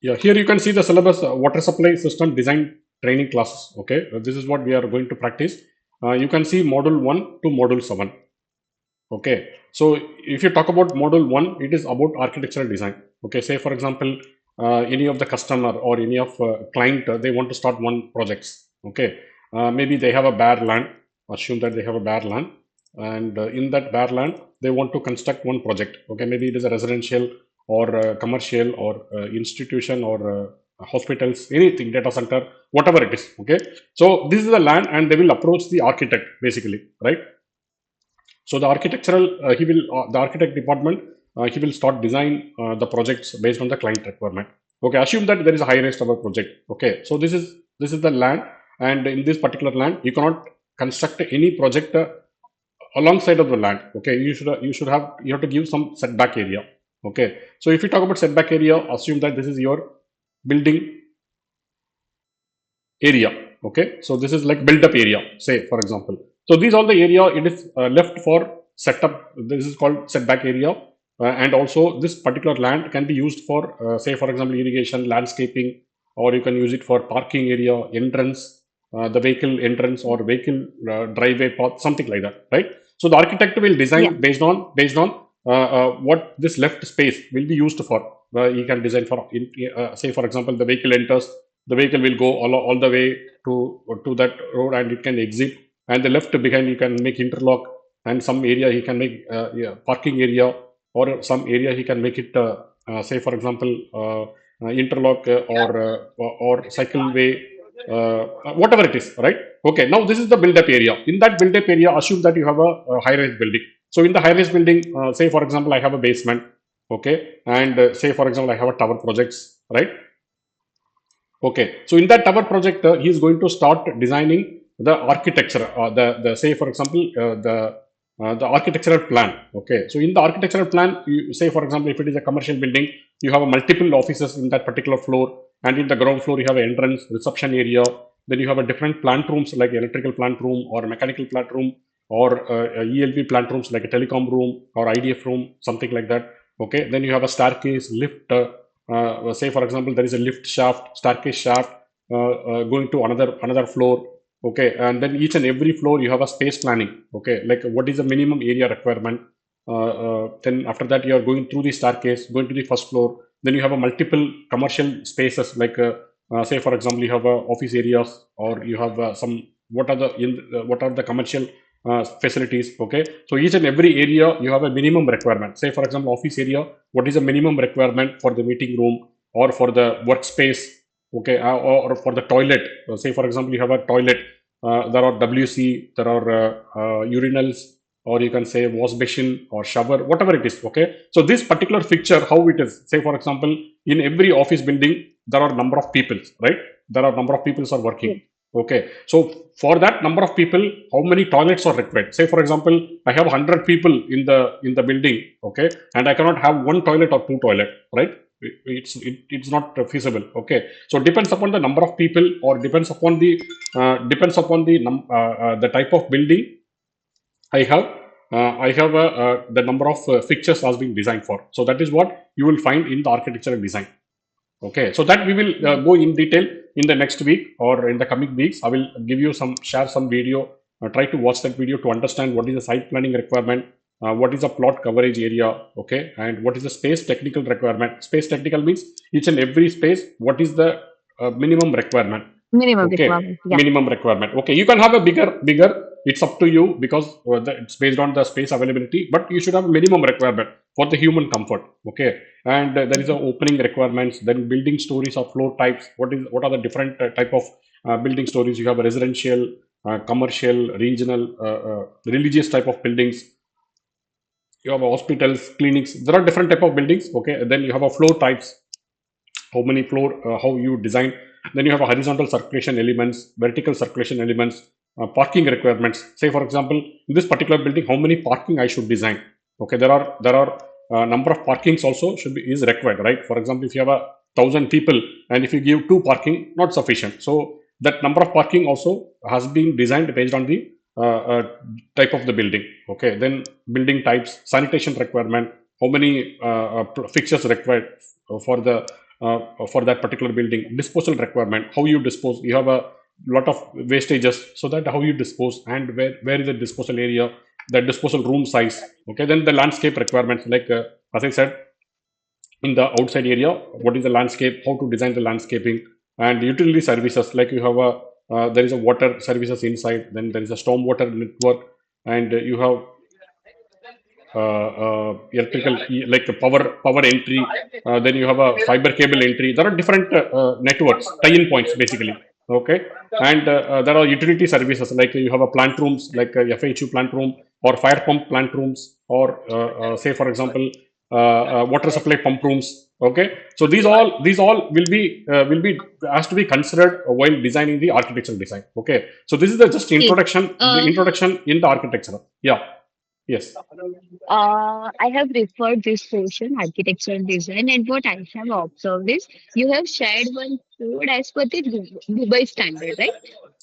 Yeah, here you can see the syllabus, water supply system design training classes. Okay, this is what we are going to practice. You can see module 1 to module 7. Okay, so if you talk about module 1, it is about architectural design. Okay, say for example, any of the customer or any of client, they want to start one projects. Okay, maybe they have a bare land. Assume that they have a bare land, and in that bare land, they want to construct one project. Okay, maybe it is a residential or commercial or institution or hospitals, anything, data center, whatever it is. Okay, so this is the land, and they will approach the architect basically, right? So the architectural, the architect department, he will start design the projects based on the client requirement. Okay, assume that there is a high-rise tower project. Okay, so this is the land, and in this particular land, you cannot construct any project alongside of the land. Okay, you have to give some setback area. Okay, so if you talk about setback area, assume that this is your building area. Okay, so this is like built up area, say for example. So these all the area it is left for setup. This is called setback area. And also this particular land can be used for say for example irrigation, landscaping, or you can use it for parking area, entrance, the vehicle entrance or vehicle driveway path, something like that, right? So the architect will design Yeah. based on what this left space will be used for. He can design for say for example the vehicle enters, the vehicle will go all the way to that road and it can exit, and the left behind you can make interlock, and some area he can make yeah, parking area, or some area he can make it say for example interlock or cycle way, whatever it is, right? Okay, now this is the build up area. In that build up area, assume that you have a high rise building. So in the high rise building, say for example I have a basement. Okay, and say for example I have a tower projects, right? Okay, so in that tower project, he is going to start designing the architecture. The say for example the architectural plan. Okay, so in the architectural plan, you say for example if it is a commercial building, you have a multiple offices in that particular floor, and in the ground floor you have an entrance, reception area. Then you have a different plant rooms like electrical plant room or mechanical plant room, or ELP plant rooms like a telecom room or IDF room, something like that. Okay, then you have a staircase, lift. Say for example there is a lift shaft, staircase shaft, going to another floor. Okay, and then each and every floor you have a space planning. Okay, like what is the minimum area requirement. Then after that you are going through the staircase, going to the first floor. Then you have a multiple commercial spaces like say for example you have office areas, or you have some, what are the commercial facilities. Okay, so each and every area you have a minimum requirement. Say for example office area, what is the minimum requirement for the meeting room or for the workspace. Okay, or for the toilet. Say for example you have a toilet, there are WC, there are urinals, or you can say wash basin or shower, whatever it is. Okay, so this particular fixture, how it is, say for example in every office building there are number of people, right? There are number of people are working. Yeah. Okay, so for that number of people, how many toilets are required? Say for example I have 100 people in the building. Okay, and I cannot have one toilet or two toilet, right? It's not feasible. Okay, so depends upon the number of people, or depends upon the type of building I have. The number of fixtures has been designed for. So that is what you will find in the architectural design. Okay, so that we will go in detail in the next week or in the coming weeks. I will share some video. Try to watch that video to understand what is the site planning requirement, what is the plot coverage area, okay, and what is the space technical requirement. Space technical means each and every space. What is the minimum requirement? Minimum Okay, requirement. Yeah. minimum requirement. Okay, you can have a bigger. It's up to you because it's based on the space availability. But you should have a minimum requirement for the human comfort. Okay, and there is a opening requirements. Then building stories or floor types. What are the different type of building stories? You have a residential, commercial, regional, religious type of buildings. You have hospitals, clinics. There are different type of buildings. Okay, and then you have a floor types, how many floor, how you design. Then you have a horizontal circulation elements, vertical circulation elements, parking requirements. Say for example in this particular building how many parking I should design. Okay, there are number of parkings also should be is required, right? For example if you have 1,000 people and if you give two parking, not sufficient. So that number of parking also has been designed based on the type of the building. Okay, then building types, sanitation requirement, how many fixtures required for the for that particular building. Disposal requirement, how you dispose. You have a lot of wastages, so that how you dispose, and where is the disposal area, the disposal room size. Okay, then the landscape requirements, like as I said, in the outside area, what is the landscape, how to design the landscaping, and utility services, like you have a there is a water services inside, then there is a stormwater network, and you have electrical, like a power entry, then you have a fiber cable entry. There are different networks, tie-in points basically. Okay, and there are utility services, like you have a plant rooms, like FHU plant room, or fire pump plant rooms, or say for example water supply pump rooms. Okay, so these all will be has to be considered while designing the architectural design. Okay, so this is the just Yes. introduction in the architecture. Yeah. Yes. I have referred this portion, architectural design, and what I have observed is you have shared one code as per the Dubai standard, right?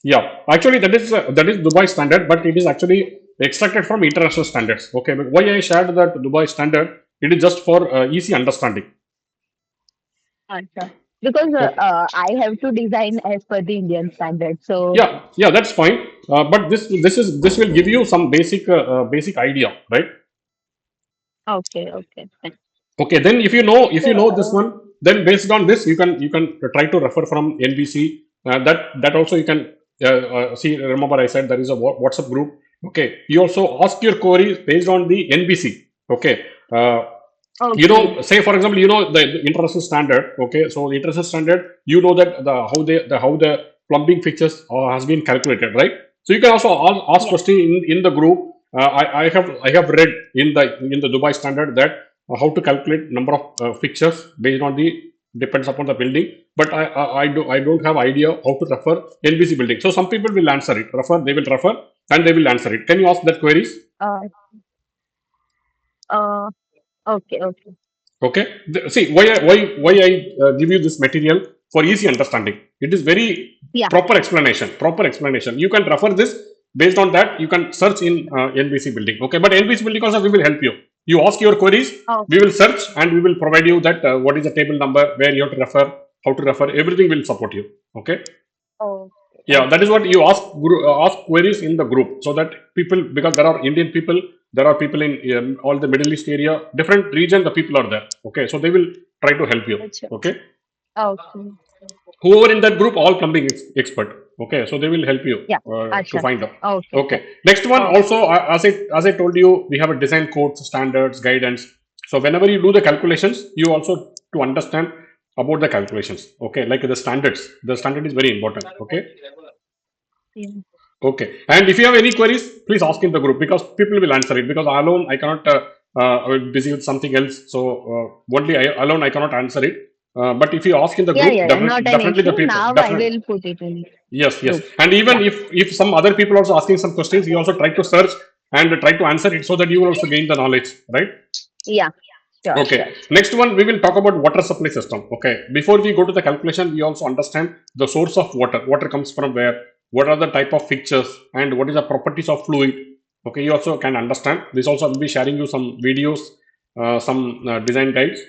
Yeah, actually that is Dubai standard, but it is actually extracted from international standards. Okay, but why I shared that Dubai standard? It is just for easy understanding. Acha. Because Okay. I have to design as per the Indian standard. So, Yeah, yeah, that's fine. But this will give you some basic idea, right? okay, okay. Fine. Okay, then if So, you know this one, then based on this you can try to refer from NBC. That also you can see. Remember, I said there is a WhatsApp group. Okay, you also ask your queries based on the NBC. Okay, okay, say for example, the international standard. Okay, so the international standard, that how the plumbing fixtures has been calculated, right? So you can also ask yeah, question in the group. I have read in the Dubai standard that how to calculate number of fixtures based on the depends upon the building. But I don't have idea how to refer NBC building. So some people will answer it, they will refer, and they will answer it. Can you ask that queries? uh, uh, okay, okay, Okay. See why I give you this material for easy understanding. It is very yeah, proper explanation. Proper explanation. You can refer this. Based on that, you can search in NBC building. Okay, but NBC building also we will help you. You ask your queries. oh, We will search and we will provide you that what is the table number, where you have to refer, how to refer. Everything will support you. Okay. oh, Yeah, that is okay, what you ask queries in the group, so that people, because there are Indian people, there are people in all the Middle East area, different region, the people are there. Okay, so they will try to help you. Acha. Okay, Okay, whoever in that group, all plumbing expert. Okay, so they will help you yeah, to Acha. find out. Okay, Okay, next one okay, also, as I told you, we have a design codes, standards, guidance. So whenever you do the calculations, you also to understand about the calculations. Okay, like the standard is very important. Okay. yeah, Okay. And if you have any queries, please ask in the group, because people will answer it. Because alone I cannot. I will busy with something else, so only alone I cannot answer it. But if you ask in the yeah, group, yeah, yeah, not an definitely the issue. people, Now I definitely, will put it in yes, yes. group. And even Yeah, if some other people also asking some questions, you also try to search and try to answer it, so that you will also gain the knowledge, right? yeah, sure, sure. Okay. Next one, we will talk about water supply system. Okay. Before we go to the calculation, we also understand the source of water. Water comes from where? What are the type of fixtures, and what is the properties of fluid? Okay. You also can understand. This also will be sharing you some videos, some design guides.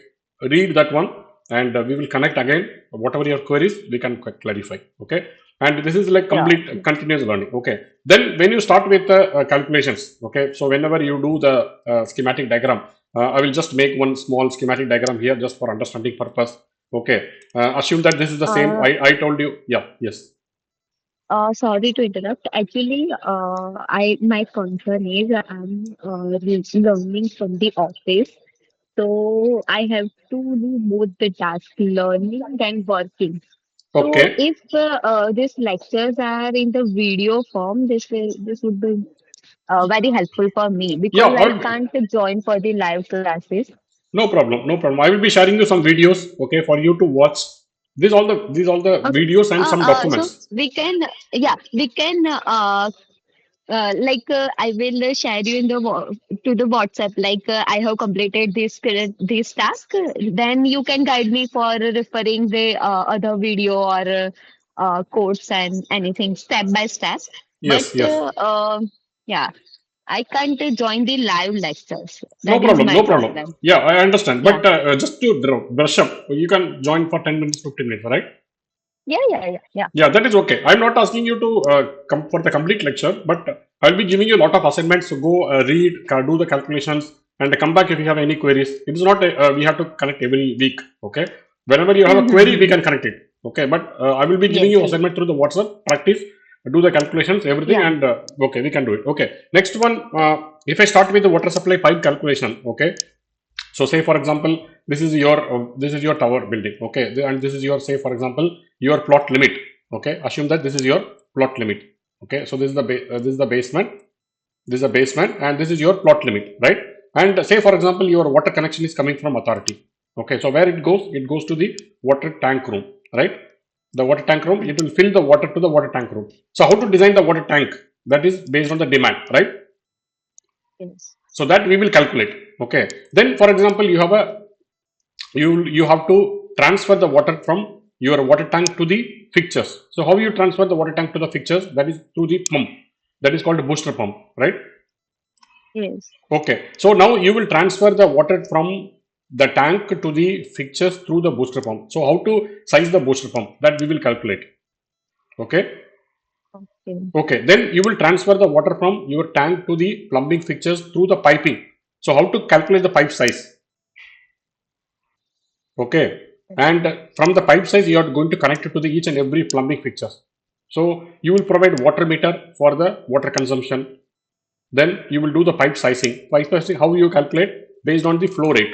Read that one, and we will connect again. Whatever your queries, we can clarify. Okay. And this is like Yeah, complete continuous learning. Okay. Then when you start with the calculations, okay. So whenever you do the schematic diagram, I will just make one small schematic diagram here, just for understanding purpose. Okay. Assume that this is the same. uh, I told you. Yeah. Yes. sorry to interrupt. Actually, I my concern is learning from the office, so I have to do both the task, learning and working. So Okay. if these lectures are in the video form, this would be very helpful for me Yeah. because I can't join for the live classes. No problem. No problem. I will be sharing you some videos. Okay, for you to watch. These all the Okay. videos and some So documents. we can, yeah, we can I will share you in the to the WhatsApp. Like I have completed this task. Then you can guide me for referring the other video or course and anything step by step. But Yes. Yes. yeah, I can't join the live lectures. No That is problem, my no problem. problem. Yeah, I understand. Yeah. But just to brush up, you can join for 10 minutes, 15 minutes, right? Yeah, yeah, yeah, yeah. Yeah, that is okay. I'm not asking you to come for the complete lecture, but I'll be giving you a lot of assignments. So go read, do the calculations, and come back if you have any queries. It is not we have to connect every week. Okay, whenever you have a query, we Mm-hmm. can connect it. Okay, but I will be giving Yes, you yes. assignment through the WhatsApp. Practice, do the calculations, everything, Yeah. and okay, we can do it. Okay, next one. If I start with the water supply pipe calculation, okay, so say for example, this is your tower building, okay, and this is your, say for example, your plot limit. Okay, assume that this is your plot limit. Okay, so this is the this is the basement, this is a basement, and this is your plot limit, right? And say for example, your water connection is coming from authority. Okay, so where it goes? It goes to the water tank room, right? The water tank room, it will fill the water to the water tank room. So how to design the water tank? That is based on the demand, right? Yes. So that we will calculate. Okay, then for example, you have to transfer the water from your water tank to the fixtures. So how you transfer the water tank to the fixtures? That is through the pump. That is called a booster pump, right? Yes. Okay. So now you will transfer the water from the tank to the fixtures through the booster pump. So how to size the booster pump? That we will calculate. Okay. Okay. Okay. Then you will transfer the water from your tank to the plumbing fixtures through the piping. So how to calculate the pipe size? Okay, and from the pipe size, you are going to connect it to the each and every plumbing fixtures. So you will provide water meter for the water consumption. Then you will do the pipe sizing. Pipe sizing, how you calculate? Based on the flow rate.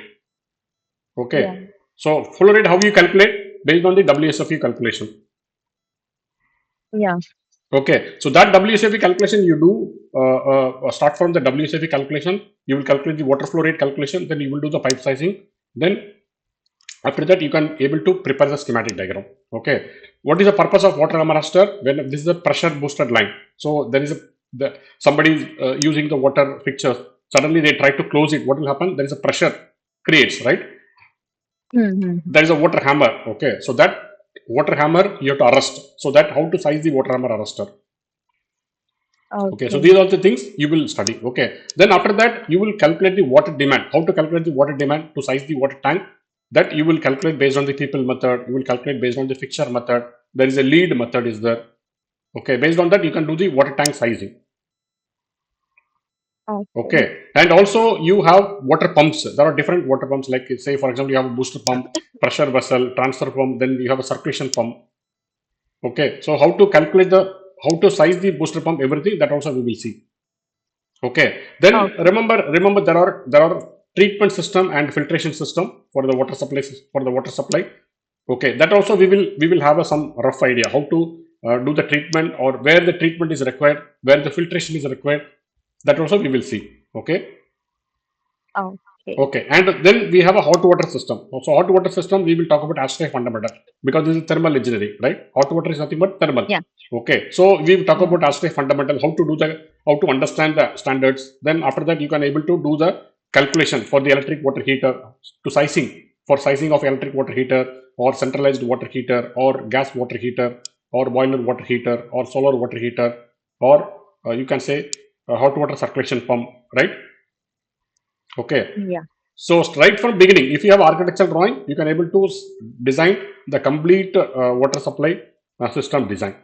Yeah. Okay, so flow rate, how you calculate? Based on the WSFE calculation. Yeah. Okay, so that WSFE calculation you do, start from the WSFE calculation. You will calculate the water flow rate calculation. Then you will do the pipe sizing. Then after that, you can able to prepare the schematic diagram. Okay, what is the purpose of water hammer arrestor? When this is a pressure boosted line, so there is somebody is using the water fixtures. Suddenly they try to close it. What will happen? There is a pressure creates, right? Mm-hmm. There is a water hammer. Okay, so that water hammer you have to arrest. So that how to size the water hammer arrestor. Okay, so these Okay. are the things you will study. Okay, then after that you will calculate the water demand. How to calculate the water demand to size the water tank? That you will calculate based on the people method. You will calculate based on the fixture method. There is a lead method is there. Okay, based on that you can do the water tank sizing. Okay. Okay, and also you have water pumps. There are different water pumps. Like say for example, you have a booster pump, pressure vessel, transfer pump. Then you have a circulation pump. Okay, so how to size the booster pump, everything that also we will see. Okay, then Okay. remember there are treatment system and filtration system for the water supply for the water supply. Okay, that also we will have some rough idea how to do the treatment, or where the treatment is required, where the filtration is required. That also we will see. Okay. Okay. Okay, and then we have a hot water system. So hot water system, we will talk about Astray fundamental, because this is thermal engineering, right? Hot water is nothing but thermal. Yeah. Okay, so we will talk Yeah. about Astray fundamental, how to understand the standards. Then after that, you can able to do the calculation for the electric water heater, to sizing for sizing of electric water heater, or centralized water heater, or gas water heater, or boiler water heater, or solar water heater, or you can say hot water circulation pump, right? Okay. Yeah. So right from beginning, if you have architectural drawing, you can able to design the complete water supply system design.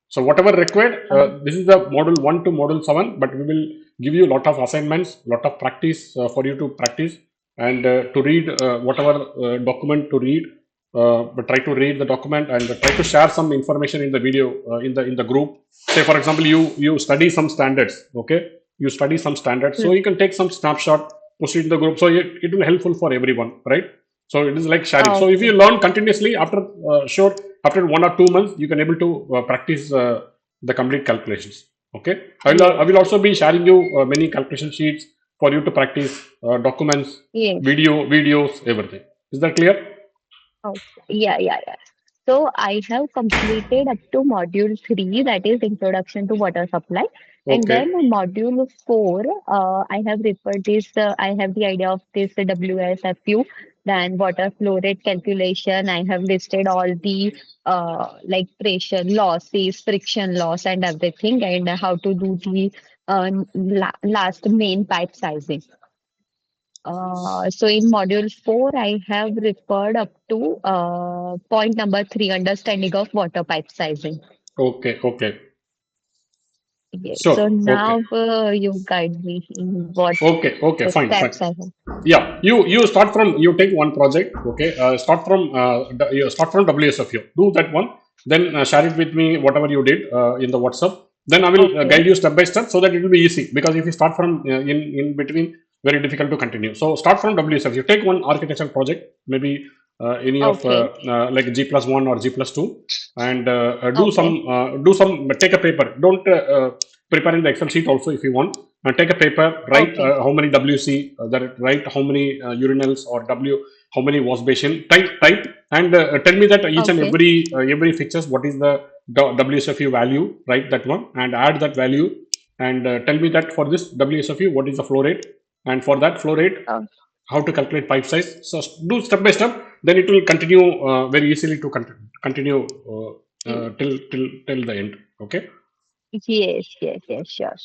So whatever required, Oh, this is the module 1 to module 7, but we will give you a lot of assignments, lot of practice for you to practice, and to read whatever document to read. But try to read the document and try to share some information in the video, in the group. Say for example, you study some standards. Okay, you study some standards, so mm, you can take some snapshot, post it in the group, so it will helpful for everyone, right? So it is like sharing. So if you okay. learn continuously, after sure, after 1 or 2 months, you can able to practice the complete calculations. Okay, I Yes. will also be sharing you many calculation sheets for you to practice, documents, Yes. videos, everything. Is that clear? Okay. Yeah, yeah, yeah. So I have completed up to module 3, that is Introduction to Water Supply. And then Okay. module 4, I have referred this, I have the idea of this WSFU, then water flow rate calculation. I have listed all the like pressure losses, friction loss, and everything, and how to do the last main pipe sizing. So in module 4, I have referred up to point number 3, understanding of water pipe sizing. Okay, okay. Yes. So Sure. Okay. now you guide me in what Okay, okay, the fine, fine. steps I have. Yeah, you start from, you take one project, okay. You start from WSFU. Do that one, then share it with me whatever you did in the WhatsApp. Then I will Okay. guide you step by step so that it will be easy. Because if you start from in between, very difficult to continue. So start from WSFU. Take one architecture project, maybe any of Okay. like G+1 or G+2, and Okay. do some take a paper. Don't prepare in the Excel sheet also if you want. Take a paper, write Okay. how many WC, write how many urinals or how many wash basin. Type and tell me that each and Okay. every fixtures what is the WSFU value. Write that one and add that value and tell me that for this WSFU what is the flow rate, and for that flow rate Uh, how to calculate pipe size. So do step by step. Then it will continue very easily to continue y- till the end. Okay. yes. Yes. Yes. Sure.